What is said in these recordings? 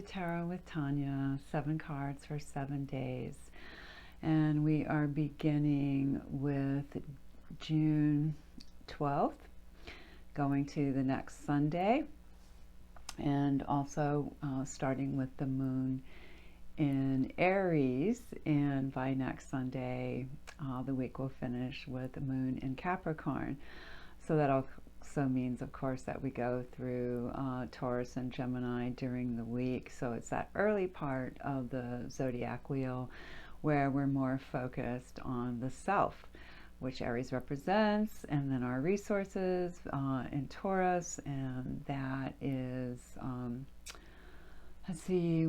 Tarot with Tanya, 7 cards for 7 days. And we are beginning with June 12th, going to the next Sunday, and also starting with the moon in Aries. And by next Sunday, the week will finish with the moon in Capricorn. So that also means, of course, that we go through Taurus and Gemini during the week. So it's that early part of the zodiac wheel where we're more focused on the self, which Aries represents, and then our resources in Taurus, and that is, let's see,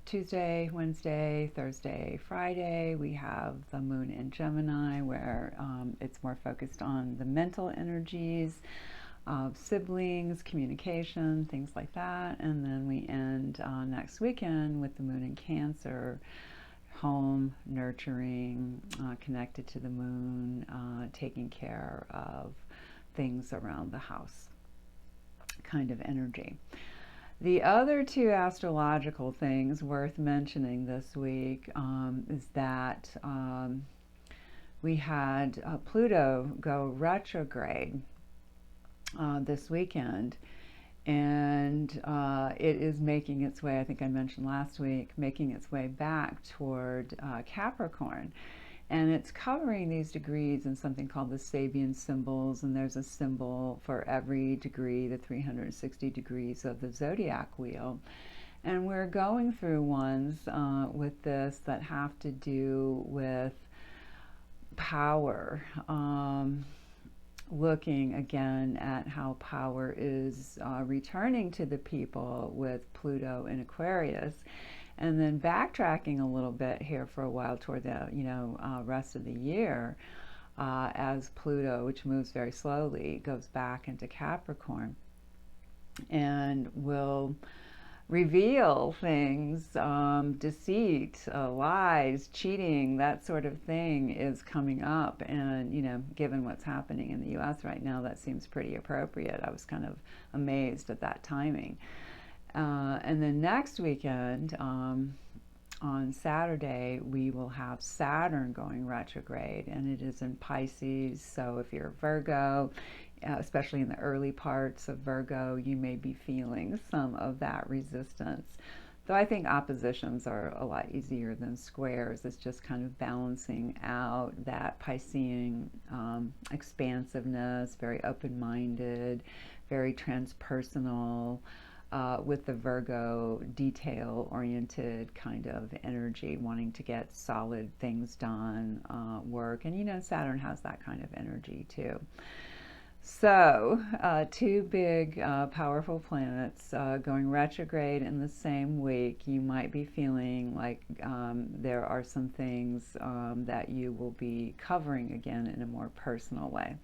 Tuesday, Wednesday, Thursday, Friday. We have the moon in Gemini, where it's more focused on the mental energies of siblings, communication, things like that. And then we end next weekend with the moon in Cancer, home, nurturing, connected to the moon, taking care of things around the house kind of energy. The other two astrological things worth mentioning this week is that we had Pluto go retrograde this weekend, and it is making its way, I think I mentioned last week, making its way back toward Capricorn. And it's covering these degrees in something called the Sabian symbols, and there's a symbol for every degree, the 360 degrees of the zodiac wheel. And we're going through ones with this that have to do with power, looking again at how power is returning to the people with Pluto in Aquarius. And then backtracking a little bit here for a while toward the rest of the year, as Pluto, which moves very slowly, goes back into Capricorn and will reveal things, deceit, lies, cheating, that sort of thing is coming up. And given what's happening in the U.S. right now, that seems pretty appropriate. I was kind of amazed at that timing. And then next weekend, on Saturday, we will have Saturn going retrograde, and it is in Pisces. So if you're a Virgo, especially in the early parts of Virgo, you may be feeling some of that resistance. Though I think oppositions are a lot easier than squares. It's just kind of balancing out that Piscean expansiveness, very open-minded, very transpersonal, with the Virgo detail-oriented kind of energy, wanting to get solid things done, work. And Saturn has that kind of energy too. So, two big, powerful planets going retrograde in the same week. You might be feeling like there are some things that you will be covering again in a more personal way.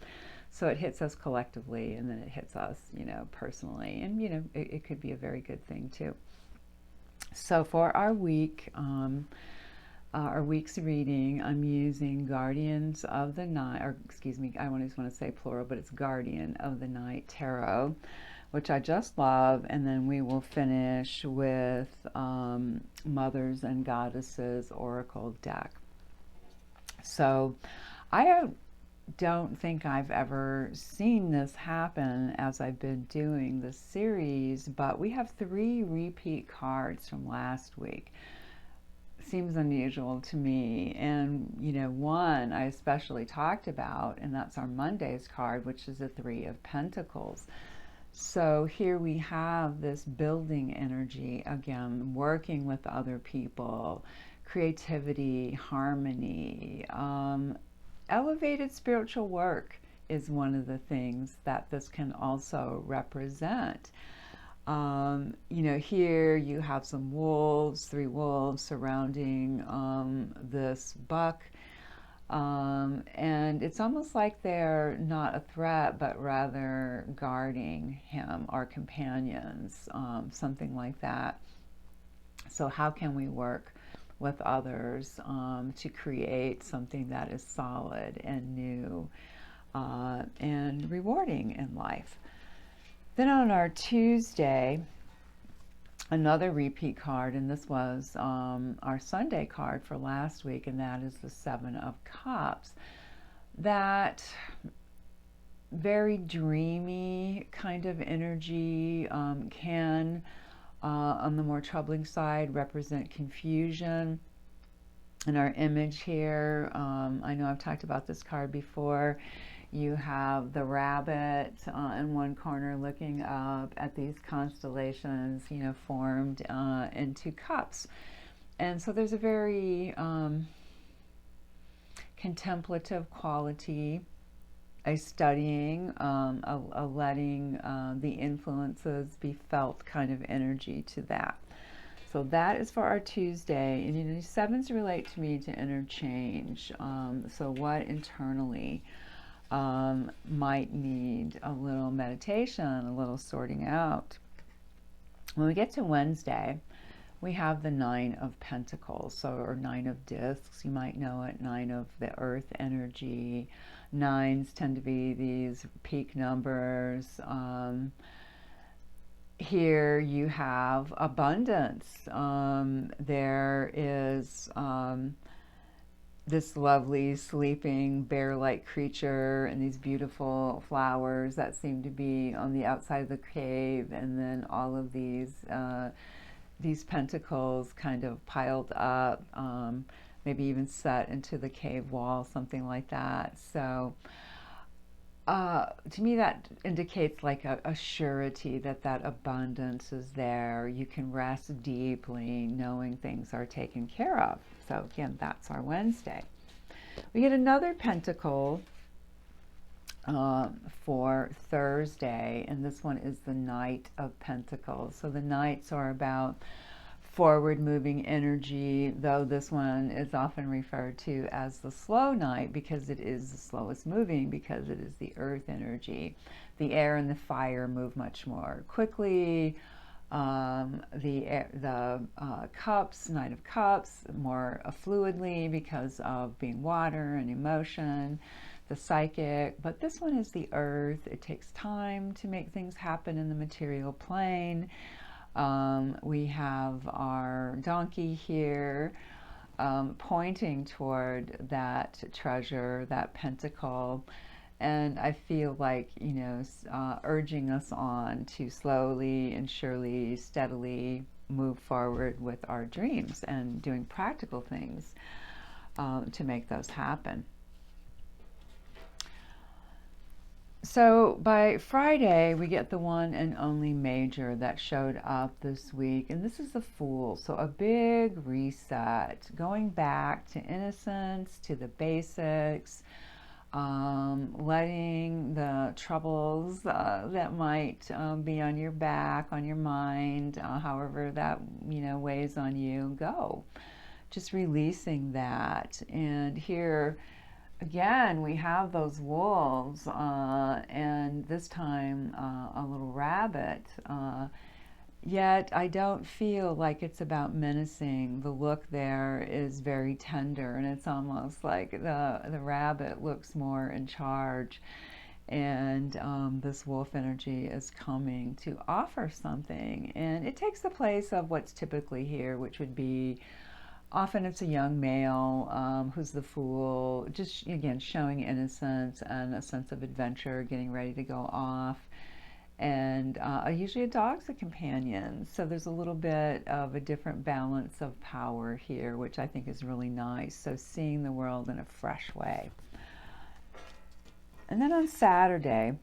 So it hits us collectively, and then it hits us, personally. And, it could be a very good thing too. So for our week, our week's reading, I'm using Guardians of the Night, or excuse me, I just want to say plural, but it's Guardian of the Night Tarot, which I just love. And then we will finish with Mothers and Goddesses Oracle deck. So I don't think I've ever seen this happen as I've been doing this series, but we have 3 repeat cards from last week. Seems unusual to me. And one I especially talked about, and that's our Monday's card, which is the 3 of Pentacles. So here we have this building energy again, working with other people, creativity, harmony, elevated spiritual work is one of the things that this can also represent. Here you have some wolves, 3 wolves surrounding this buck. And it's almost like they're not a threat, but rather guarding him, our companions, something like that. So how can we work with others to create something that is solid and new and rewarding in life? Then on our Tuesday, another repeat card, and this was our Sunday card for last week, and that is the Seven of Cups. That very dreamy kind of energy can, on the more troubling side, represent confusion. In our image here, I know I've talked about this card before. You have the rabbit in one corner looking up at these constellations, you know, formed into cups. And so there's a very contemplative quality, a studying, a letting the influences be felt kind of energy to that. So that is for our Tuesday. And you know, sevens relate to me to interchange. So what internally might need a little meditation, a little sorting out. When we get to Wednesday, we have the Nine of Pentacles, so, or Nine of Discs, you might know it, Nine of the Earth energy. Nines tend to be these peak numbers. Here you have abundance. There is this lovely sleeping bear-like creature and these beautiful flowers that seem to be on the outside of the cave, and then all of these pentacles kind of piled up, maybe even set into the cave wall, something like that. So to me that indicates like a surety that that abundance is there. You can rest deeply knowing things are taken care of. So again, that's our Wednesday. We get another pentacle for Thursday, and this one is the Knight of Pentacles. So the Knights are about forward moving energy, though this one is often referred to as the slow Knight because it is the slowest moving, because it is the earth energy. The air and the fire move much more quickly. The cups, Knight of Cups, more fluidly because of being water and emotion, the psychic. But this one is the earth. It takes time to make things happen in the material plane. We have our donkey here pointing toward that treasure, that pentacle. And I feel like, you know, urging us on to slowly and surely, steadily move forward with our dreams and doing practical things to make those happen. So by Friday, we get the one and only major that showed up this week, and this is the Fool. So a big reset, going back to innocence, to the basics, letting the troubles that might be on your back, on your mind, however that, you know, weighs on you, go. Just releasing that. And here, again, we have those wolves, and this time a little rabbit. Yet I don't feel like it's about menacing. The look there is very tender, and it's almost like the rabbit looks more in charge. And this wolf energy is coming to offer something. And it takes the place of what's typically here, which would be often it's a young male who's the fool, just again showing innocence and a sense of adventure, getting ready to go off. And usually a dog's a companion, so there's a little bit of a different balance of power here, which I think is really nice. So seeing the world in a fresh way. And then on Saturday,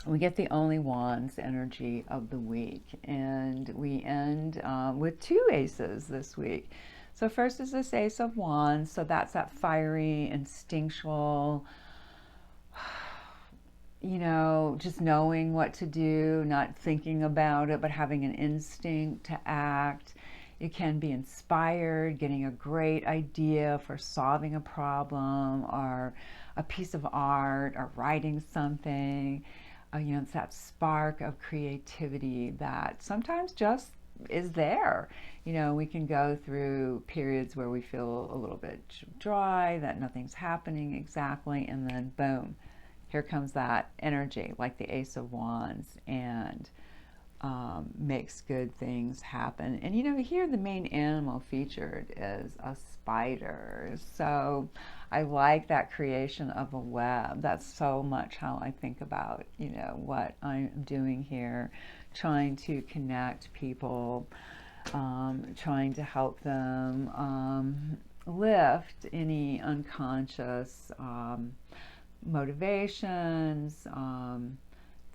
we get the only wands energy of the week, and we end with two aces this week. So first is this Ace of Wands, so that's that fiery, instinctual, you know, just knowing what to do, not thinking about it, but having an instinct to act. It can be inspired, getting a great idea for solving a problem or a piece of art or writing something. You know, it's that spark of creativity that sometimes just is there. You know, we can go through periods where we feel a little bit dry, that nothing's happening exactly, and then boom, here comes that energy, like the Ace of Wands, and makes good things happen. And you know, here the main animal featured is a spider. So I like that creation of a web. That's so much how I think about, you know, what I'm doing here, trying to connect people, trying to help them lift any unconscious motivations,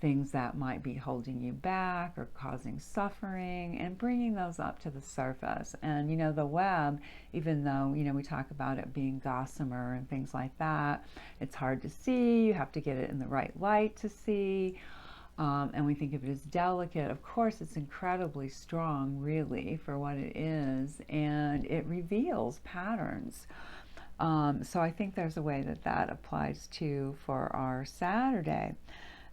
things that might be holding you back or causing suffering, and bringing those up to the surface. And you know, the web, even though, you know, we talk about it being gossamer and things like that, it's hard to see. You have to get it in the right light to see. And we think of it as delicate. Of course, it's incredibly strong, really, for what it is, and it reveals patterns. So I think there's a way that that applies too for our Saturday.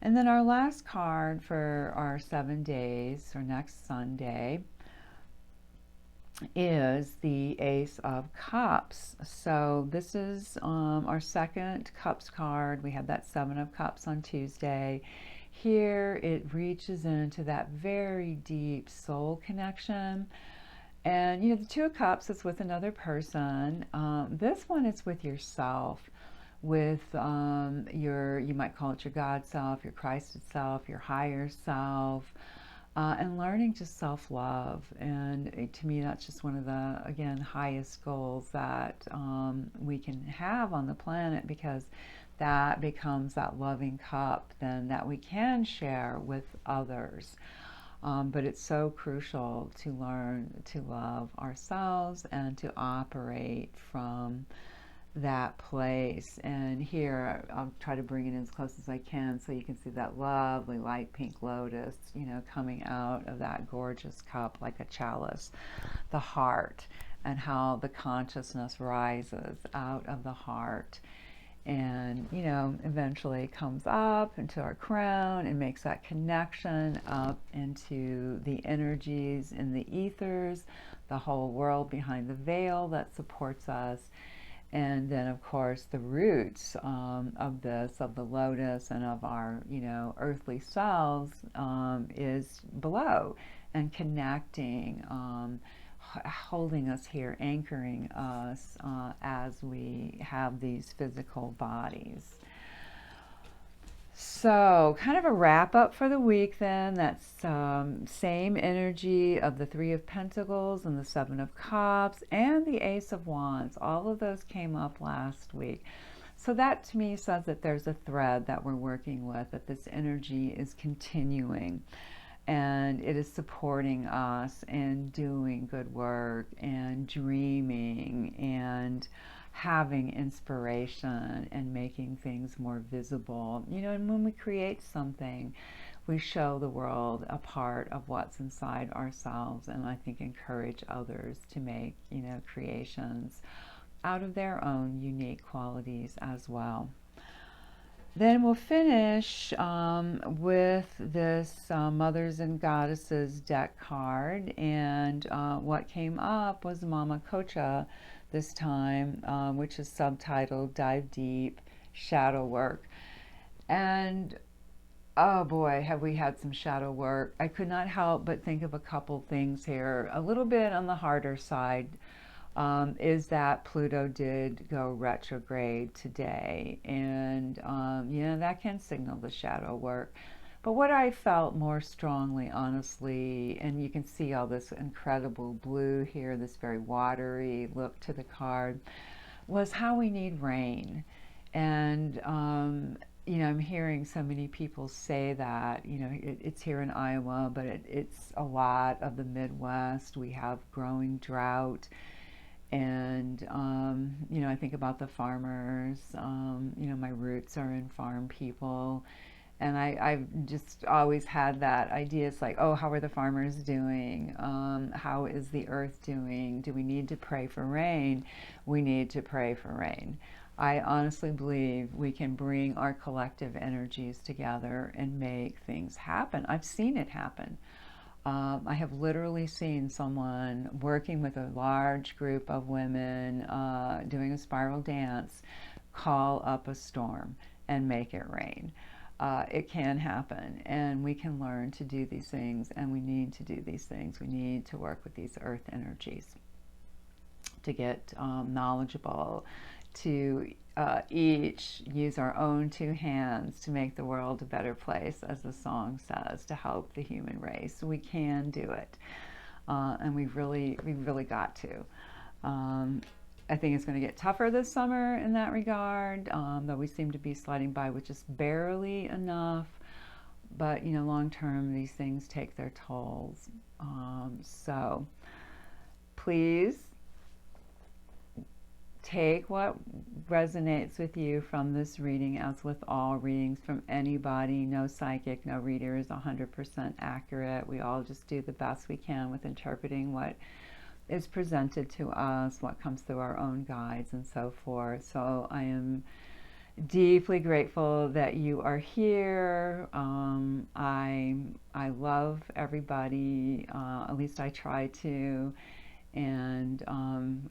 And then our last card for our 7 days, or next Sunday, is the Ace of Cups. So this is our second Cups card. We had that 7 of Cups on Tuesday. Here it reaches into that very deep soul connection. And you know, the 2 of Cups is with another person. This one is with yourself, with you might call it your God self, your Christed self, your higher self, and learning to self-love. And to me, that's just one of the, again, highest goals that we can have on the planet, because that becomes that loving cup then that we can share with others. But it's so crucial to learn to love ourselves and to operate from that place. And here I'll try to bring it in as close as I can so you can see that lovely light pink lotus, you know, coming out of that gorgeous cup like a chalice, the heart, and how the consciousness rises out of the heart and, you know, eventually comes up into our crown and makes that connection up into the energies in the ethers, the whole world behind the veil that supports us. And then, of course, the roots of this, of the lotus and of our, you know, earthly selves, is below and connecting, holding us here, anchoring us as we have these physical bodies. So, kind of a wrap up for the week then. That's same energy of the 3 of Pentacles and the 7 of Cups and the Ace of Wands. All of those came up last week. So that to me says that there's a thread that we're working with, that this energy is continuing and it is supporting us in doing good work and dreaming and having inspiration and making things more visible. You know, and when we create something, we show the world a part of what's inside ourselves, and I think encourage others to make, you know, creations out of their own unique qualities as well. Then we'll finish with this Mothers and Goddesses deck card, and what came up was Mama Kocha this time, which is subtitled Dive Deep, Shadow Work. And oh boy, have we had some shadow work. I could not help but think of a couple things here. A little bit on the harder side is that Pluto did go retrograde today, and you know, that can signal the shadow work. But what I felt more strongly, honestly, and you can see all this incredible blue here, this very watery look to the card, was how we need rain. And you know, I'm hearing so many people say that, you know, it's here in Iowa, but it's a lot of the Midwest. We have growing drought. And, you know, I think about the farmers, you know, my roots are in farm people. And I've just always had that idea. It's like, oh, how are the farmers doing? How is the earth doing? Do we need to pray for rain? We need to pray for rain. I honestly believe we can bring our collective energies together and make things happen. I've seen it happen. I have literally seen someone working with a large group of women doing a spiral dance call up a storm and make it rain. it can happen, and we can learn to do these things, and we need to do these things. We need to work with these earth energies to get knowledgeable, to each use our own two hands to make the world a better place, as the song says, to help the human race. We can do it, and we've really got to. I think it's going to get tougher this summer in that regard, though we seem to be sliding by with just barely enough. But, you know, long term, these things take their tolls. So please take what resonates with you from this reading, as with all readings from anybody. No psychic, no reader is 100% accurate. We all just do the best we can with interpreting what is presented to us, what comes through our own guides and so forth. So I am deeply grateful that you are here. I love everybody, at least I try to. And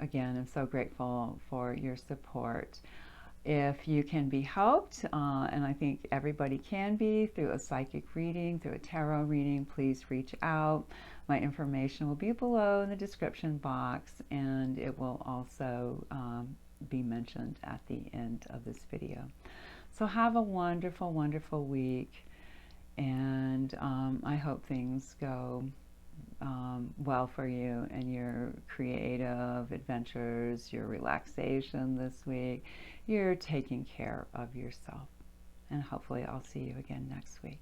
again, I'm so grateful for your support. If you can be helped, and I think everybody can be, through a psychic reading, through a tarot reading, please reach out. My information will be below in the description box, and it will also be mentioned at the end of this video. So have a wonderful, wonderful week, and I hope things go well for you and your creative adventures, your relaxation this week. You're taking care of yourself, and hopefully I'll see you again next week.